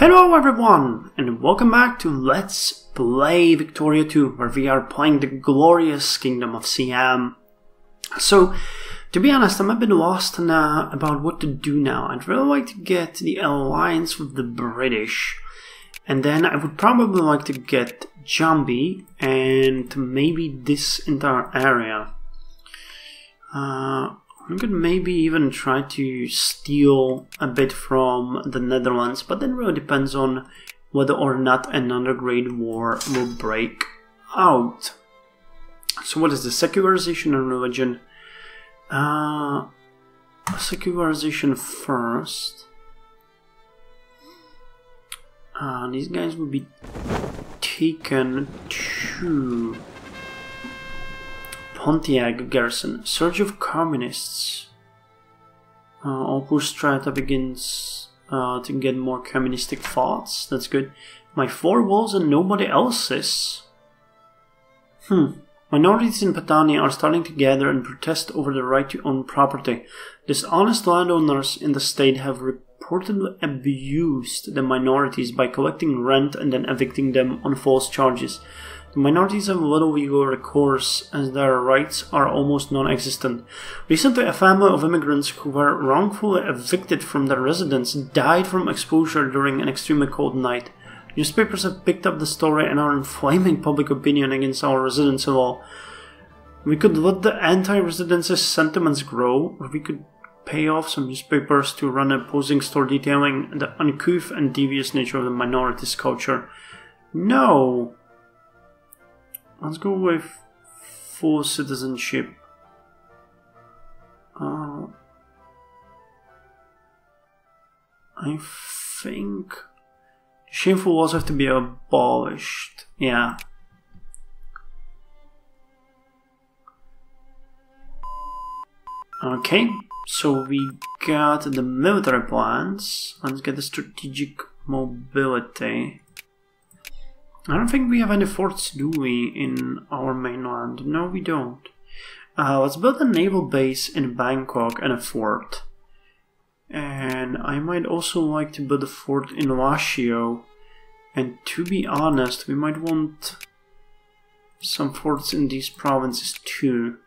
Hello everyone, and welcome back to Let's Play Victoria 2, where we are playing the glorious kingdom of Siam. So, to be honest, I'm a bit lost about what to do now. I'd really like to get the alliance with the British, and then I would probably like to get Jambi and maybe this entire area. I could maybe even try to steal a bit from the Netherlands, but that really depends on whether or not another great war will break out. So what is the secularization and religion? Secularization first. These guys will be taken to Pontiac garrison. Surge of communists. Opus Strata begins to get more communistic thoughts. That's good. My four walls and nobody else's. Minorities in Patania are starting to gather and protest over the right to own property. Dishonest landowners in the state have reportedly abused the minorities by collecting rent and then evicting them on false charges. The minorities have little legal recourse as their rights are almost non-existent. Recently, a family of immigrants who were wrongfully evicted from their residence died from exposure during an extremely cold night. Newspapers have picked up the story and are inflaming public opinion against our residency law. We could let the anti-residency sentiments grow, or we could pay off some newspapers to run an opposing story detailing the uncouth and devious nature of the minorities' culture. No! Let's go with full citizenship. I think shameful laws have to be abolished. Yeah. Okay, so we got the military plans. Let's get the strategic mobility. I don't think we have any forts, do we, in our mainland? No, we don't. Let's build a naval base in Bangkok and a fort. And I might also like to build a fort in Lashio. And to be honest, we might want some forts in these provinces too.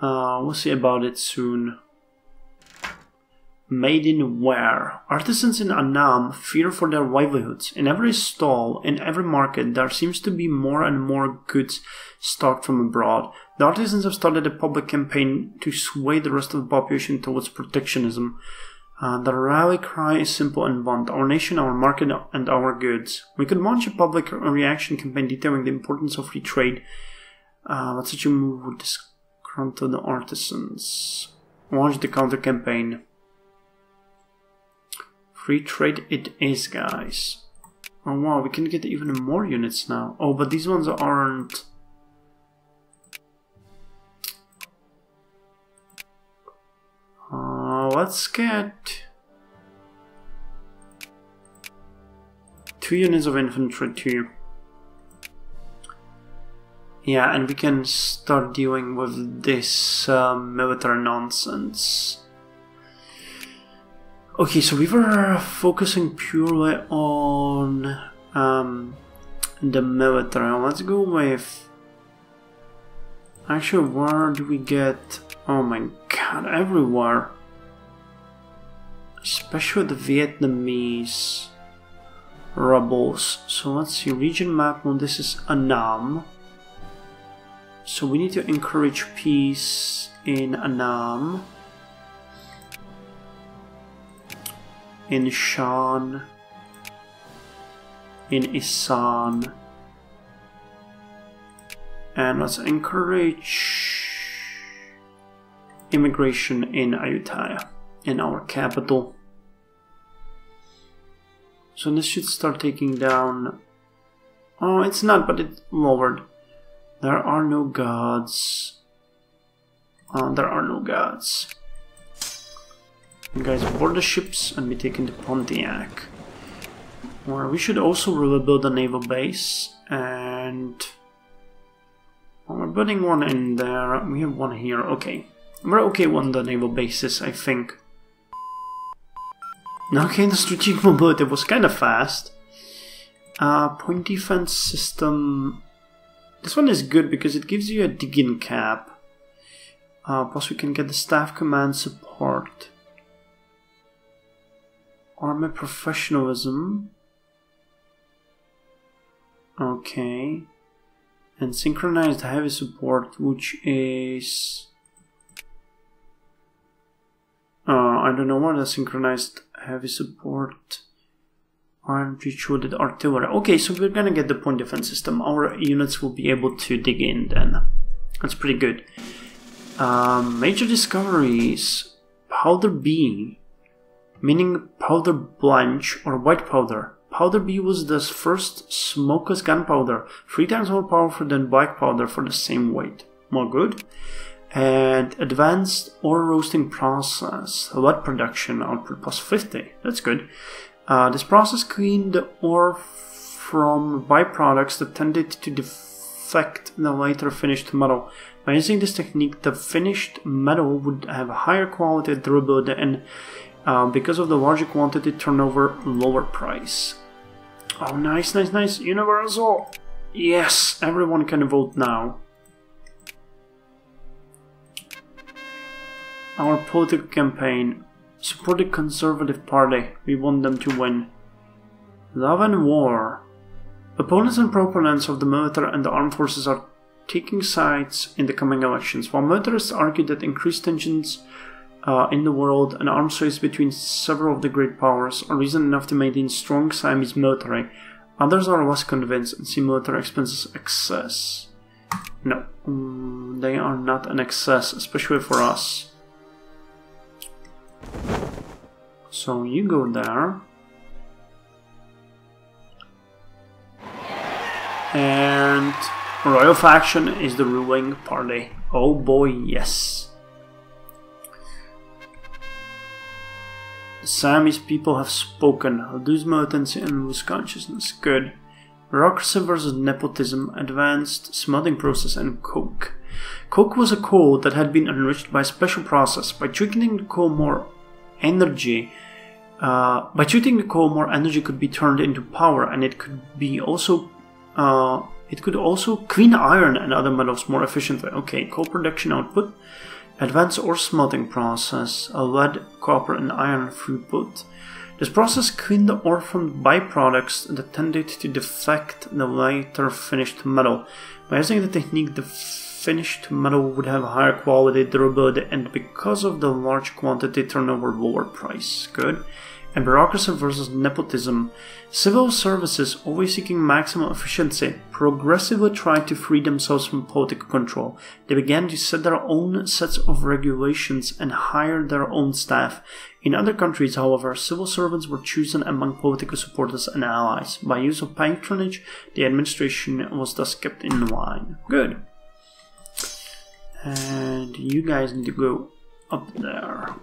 We'll see about it soon. Made in where? Artisans in Annam fear for their livelihoods. In every stall, in every market, there seems to be more and more goods stocked from abroad. The artisans have started a public campaign to sway the rest of the population towards protectionism. The rally cry is simple and blunt: our nation, our market, and our goods. We could launch a public reaction campaign detailing the importance of free trade. But such a move would disgruntle the artisans. Launch the counter campaign. Free trade it is, guys. Oh wow, we can get even more units now. Oh, but these ones aren't... let's get 2 units of infantry too. Yeah, and we can start dealing with this military nonsense. Okay, so we were focusing purely on the military. Let's go with... Actually, where do we get... Oh my god, everywhere. Especially the Vietnamese rebels. So let's see, region map, well this is Annam. So we need to encourage peace in Annam. In Shan, in Isan, and let's encourage immigration in Ayutthaya, in our capital. So this should start taking down... Oh, it's not, but it lowered. There are no gods. There are no gods. You guys board the ships and be taken to Pontiac. Where we should also really build a naval base. And... well, we're building one in there. We have one here. Okay. We're okay on the naval bases, I think. Okay, the strategic mobility was kind of fast. Point defense system. This one is good because it gives you a digging cap. Plus we can get the staff command support. Army professionalism. Okay. And synchronized heavy support, which is... I don't know what the synchronized heavy support... Armed-shielded artillery. Okay, so we're gonna get the point defense system. Our units will be able to dig in then. That's pretty good. Major discoveries. Powder B, meaning powder blanche or white powder. Powder B was the first smokeless gunpowder, 3 times more powerful than black powder for the same weight. More good. And advanced ore roasting process. Lead production output plus 50. That's good. This process cleaned the ore from byproducts that tended to defect in the later finished metal. By using this technique, the finished metal would have a higher quality and durability, and because of the larger quantity turnover, lower price. Oh, nice, nice, nice. Universal! Yes, everyone can vote now. Our political campaign. Support the Conservative Party. We want them to win. Love and war. Opponents and proponents of the military and the armed forces are taking sides in the coming elections. While militarists argue that increased tensions in the world and arms race between several of the great powers are reason enough to maintain strong Siamese military, others are less convinced and see military expenses excess. No, they are not an excess, especially for us. So you go there. And Royal Faction is the ruling party. Oh boy, yes. The Siamese people have spoken. Reduce militancy and lose consciousness. Good. Bureaucracy versus nepotism, advanced smelting process, and coke. Coke was a coal that had been enriched by a special process. By treating the coal more energy, could be turned into power, and it could also clean iron and other metals more efficiently. Okay, coal production output, advanced ore smelting process, lead, copper, and iron throughput. This process cleaned the ore from byproducts that tended to defect in the later finished metal. By using the technique, the finished metal would have a higher quality, durability, and because of the large quantity, turnover, lower price. Good. And bureaucracy versus nepotism. Civil services, always seeking maximum efficiency, progressively tried to free themselves from political control. They began to set their own sets of regulations and hire their own staff. In other countries, however, civil servants were chosen among political supporters and allies. By use of patronage, the administration was thus kept in line. Good. And you guys need to go up there.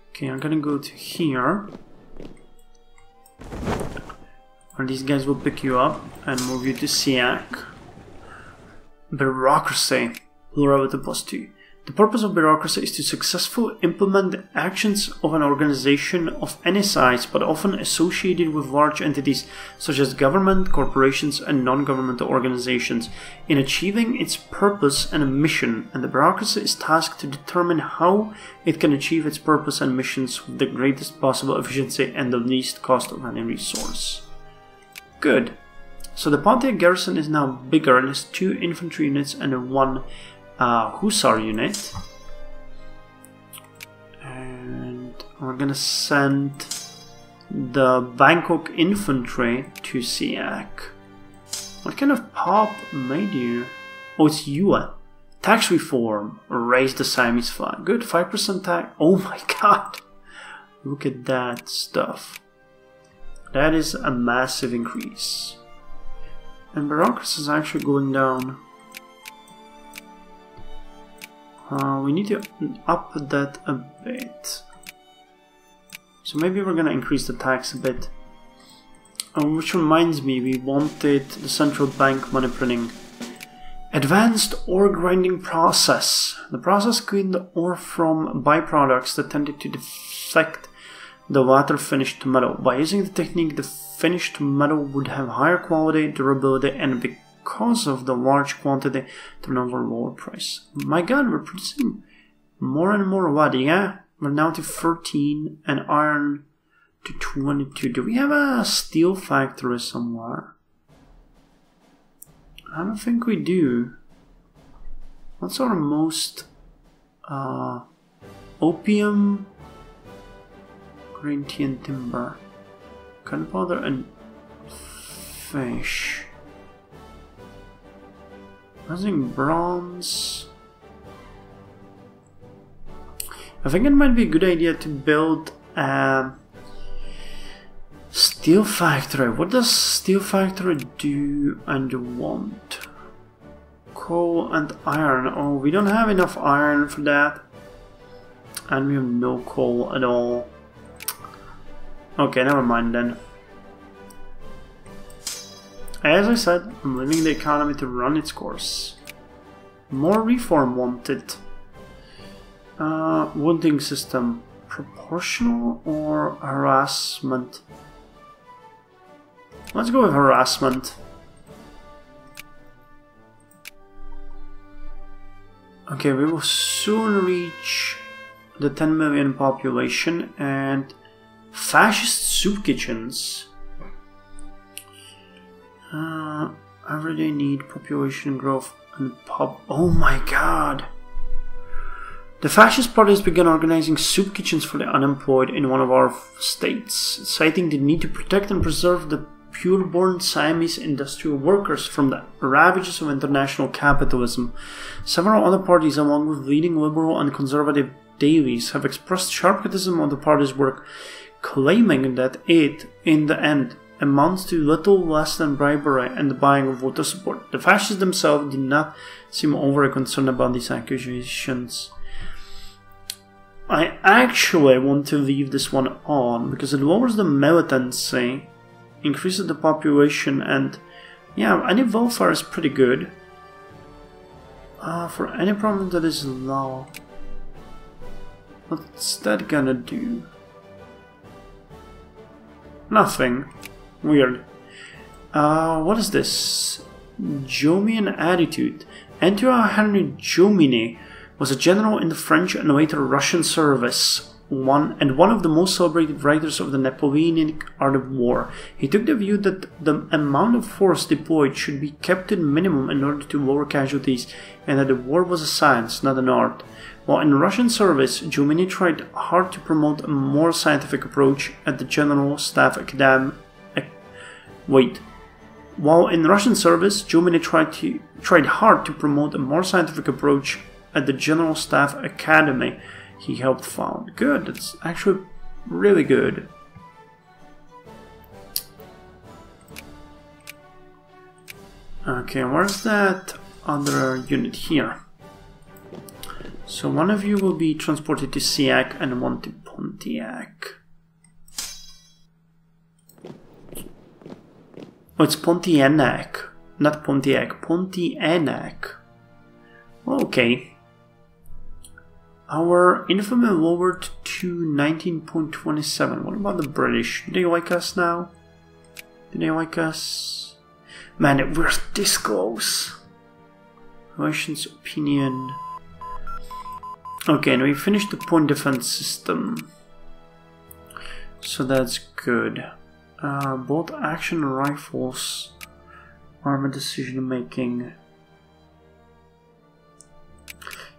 Okay, I'm gonna go to here. And these guys will pick you up and move you to Siak. Bureaucracy. Plurality +2. The purpose of bureaucracy is to successfully implement the actions of an organization of any size, but often associated with large entities such as government, corporations, and non-governmental organizations, in achieving its purpose and mission, and the bureaucracy is tasked to determine how it can achieve its purpose and missions with the greatest possible efficiency and the least cost of any resource. Good. So the Pontiac garrison is now bigger and has 2 infantry units and 1 Hussar unit, and we're gonna send the Bangkok infantry to Siak. What kind of pop made you? Oh, it's Yua. Tax reform. Raise the Siamese flag. Good, 5% tax. Oh my god. Look at that stuff. That is a massive increase. And bureaucracy is actually going down. We need to up that a bit. So maybe we're gonna increase the tax a bit. Which reminds me, we wanted the central bank money printing. Advanced ore grinding process. The process cleaned the ore from byproducts that tended to deflect the latter finished metal. By using the technique, the finished metal would have higher quality, durability, and because of the large quantity, turn over lower price. My god, we're producing more and more lead, yeah? We're now to 13 and iron to 22. Do we have a steel factory somewhere? I don't think we do. What's our most opium, green tea and timber, gunpowder and fish. I think bronze. I think it might be a good idea to build a steel factory. What does steel factory do and want? Coal and iron. Oh, we don't have enough iron for that. And we have no coal at all. Okay, never mind then. As I said, I'm leaving the economy to run its course. More reform wanted. Wounding system. Proportional or harassment? Let's go with harassment. Okay, we will soon reach the 10 million population and fascist soup kitchens. Everyday need, population growth and oh my god! The fascist party has begun organizing soup kitchens for the unemployed in one of our states, citing the need to protect and preserve the pure-born Siamese industrial workers from the ravages of international capitalism. Several other parties, along with leading liberal and conservative dailies, have expressed sharp criticism of the party's work, claiming that it, in the end, amounts to little less than bribery and the buying of voter support. The fascists themselves do not seem overly concerned about these accusations. I actually want to leave this one on because it lowers the militancy, increases the population, and yeah, any welfare is pretty good. For any problem that is low, what's that gonna do? Nothing. Weird. What is this? Jomian attitude. Emperor Henry Jomini was a general in the French and later Russian service, and one of the most celebrated writers of the Napoleonic art of war. He took the view that the amount of force deployed should be kept to minimum in order to lower casualties, and that the war was a science, not an art. While in Russian service, Jomini tried hard to promote a more scientific approach at the General Staff Academy. While in Russian service, Jomini tried hard to promote a more scientific approach at the General Staff Academy he helped found. Good, that's actually really good. Okay, where's that other unit here? So one of you will be transported to Siak and one to Pontiac. Oh, it's Pontianak, not Pontiac, Pontianak. Okay. Our infamy lowered to 19.27. What about the British? Do they like us now? Do they like us? Man, we're this close. Relations, opinion. Okay, now we finished the point defense system. So that's good. Bolt action rifles. Armor decision making.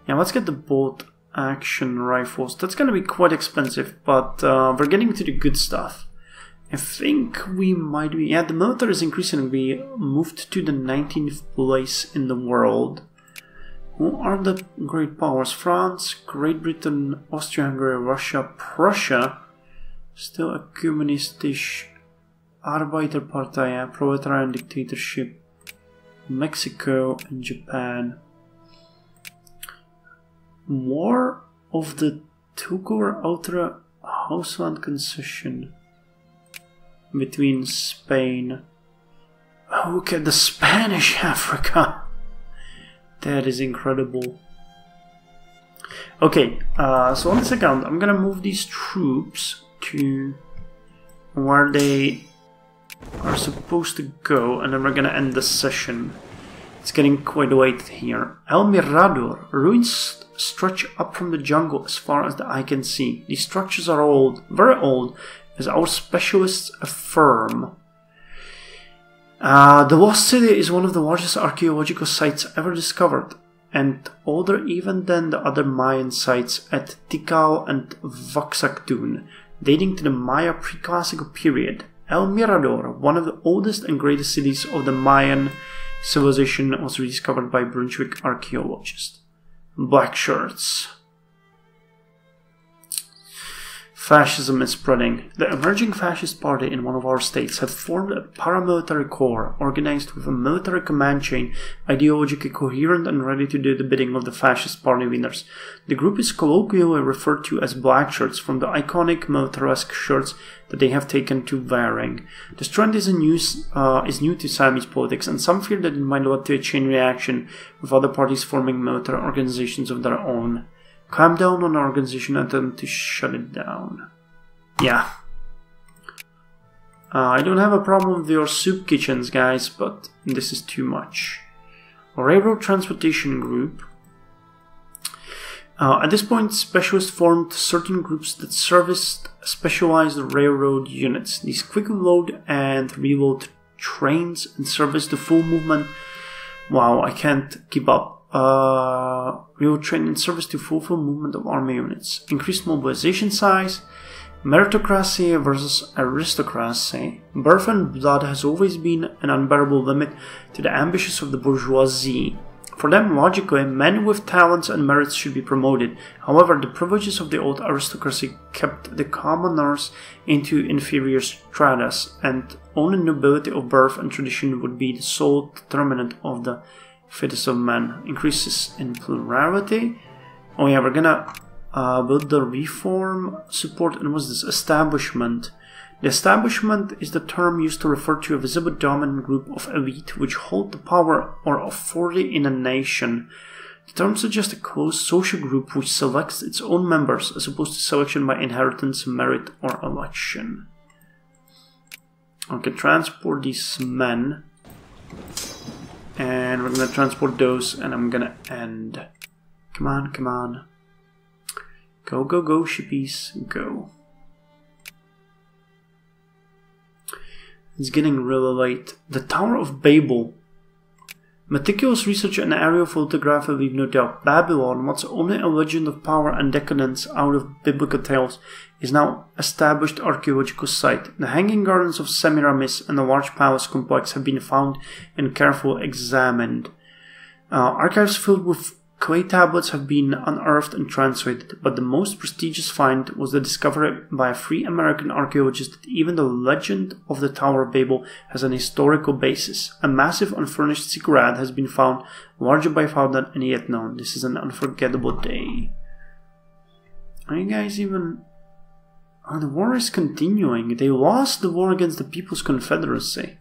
Yeah, let's get the bolt action rifles. That's gonna be quite expensive, but we're getting to the good stuff. I think we might be... Yeah, the military is increasing. We moved to the 19th place in the world. Who are the great powers? France, Great Britain, Austria-Hungary, Russia, Prussia. Still a communist-ish Arbeiterpartei, proletarian dictatorship. Mexico and Japan. War of the Tugor Ultra Houseland concession between Spain. Oh, look at the Spanish Africa. That is incredible. Okay, so on the second, I'm gonna move these troops to where they are supposed to go, and then we're gonna end the session. It's getting quite late here. El Mirador. Ruins stretch up from the jungle as far as the eye can see. These structures are old, very old, as our specialists affirm. The Lost City is one of the largest archaeological sites ever discovered, and older even than the other Mayan sites at Tikal and Waxactun, dating to the Maya pre-classical period. El Mirador, one of the oldest and greatest cities of the Mayan civilization, was rediscovered by Brunswick archaeologists. Black shirts. Fascism is spreading. The emerging fascist party in one of our states had formed a paramilitary corps organized with a military command chain, ideologically coherent and ready to do the bidding of the fascist party leaders. The group is colloquially referred to as black shirts from the iconic militaresque shirts that they have taken to wearing. This trend is new to Siamese politics, and some fear that it might lead to a chain reaction with other parties forming military organizations of their own. Clamp down on our organization and attempt to shut it down. Yeah. I don't have a problem with your soup kitchens, guys, but this is too much. Railroad Transportation Group. At this point, specialists formed certain groups that serviced specialized railroad units. These quickly load and reload trains and service the full movement. Wow, I can't keep up. Railroad train and service to fulfill movement of army units. Increased mobilization size. Meritocracy versus aristocracy. Birth and blood has always been an unbearable limit to the ambitions of the bourgeoisie. For them, logically, men with talents and merits should be promoted. However, the privileges of the old aristocracy kept the commoners into inferior stratas, and only nobility of birth and tradition would be the sole determinant of the fittest of men. Increases in plurality. Oh yeah, we're gonna build the reform support. And what's this? Establishment. The establishment is the term used to refer to a visible dominant group of elite which hold the power or authority in a nation. The term suggests a closed social group which selects its own members as opposed to selection by inheritance, merit, or election. Okay, transport these men. And we're gonna transport those, and I'm gonna end. Come on, come on. Go, go, go, shippies, go. It's getting really late. The Tower of Babel. Meticulous research and aerial photography leave no doubt. Babylon, once only a legend of power and decadence out of biblical tales, is now established archaeological site. The Hanging Gardens of Semiramis and the large palace complex have been found and carefully examined. Archives filled with clay tablets have been unearthed and translated, but the most prestigious find was the discovery by a free American archaeologist that even the legend of the Tower of Babel has an historical basis. A massive unfurnished ziggurat has been found, larger by far than any yet known. This is an unforgettable day. Are you guys even... Oh, the war is continuing. They lost the war against the People's Confederacy.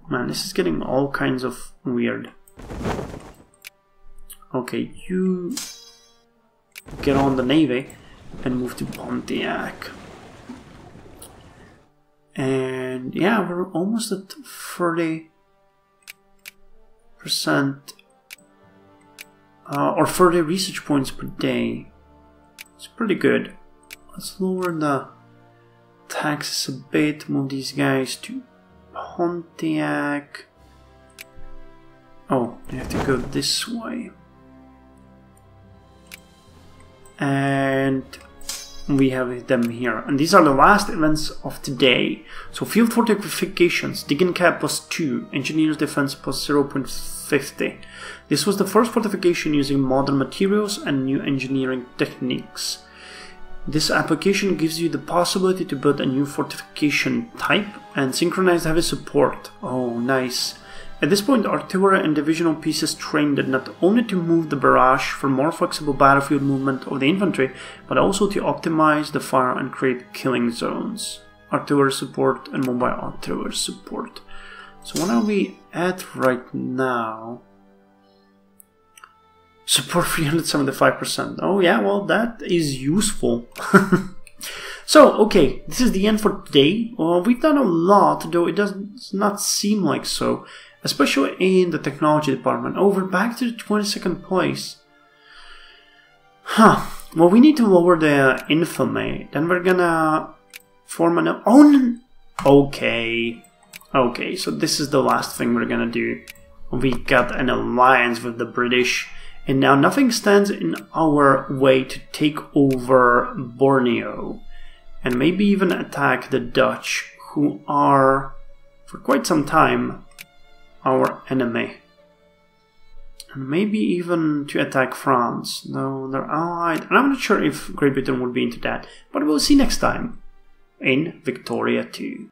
Man, this is getting all kinds of weird. Okay, you get on the Navy and move to Pontiac. And yeah, we're almost at 30% or 30 research points per day. It's pretty good. Let's lower the taxes a bit, move these guys to Pontiac. Oh, you have to go this way. And we have them here. And these are the last events of today. So field fortifications, Digging Cap +2, Engineers Defense +0.50. This was the first fortification using modern materials and new engineering techniques. This application gives you the possibility to build a new fortification type and synchronized heavy support. Oh, nice. At this point, artillery and divisional pieces trained not only to move the barrage for more flexible battlefield movement of the infantry, but also to optimize the fire and create killing zones. Artillery support and mobile artillery support. So what are we at right now? Support 375%. Oh yeah, well that is useful. So, okay, this is the end for today. Well, we've done a lot, though it does not seem like so. Especially in the technology department. Oh, we're back to the 22nd place. Huh. Well, we need to lower the infamy. Then we're gonna form an... Oh, okay. Okay, so this is the last thing we're gonna do. We got an alliance with the British. And now nothing stands in our way to take over Borneo. And maybe even attack the Dutch, who are, for quite some time, our enemy. And maybe even to attack France, though they're allied. And I'm not sure if Great Britain would be into that, but we'll see next time in Victoria 2.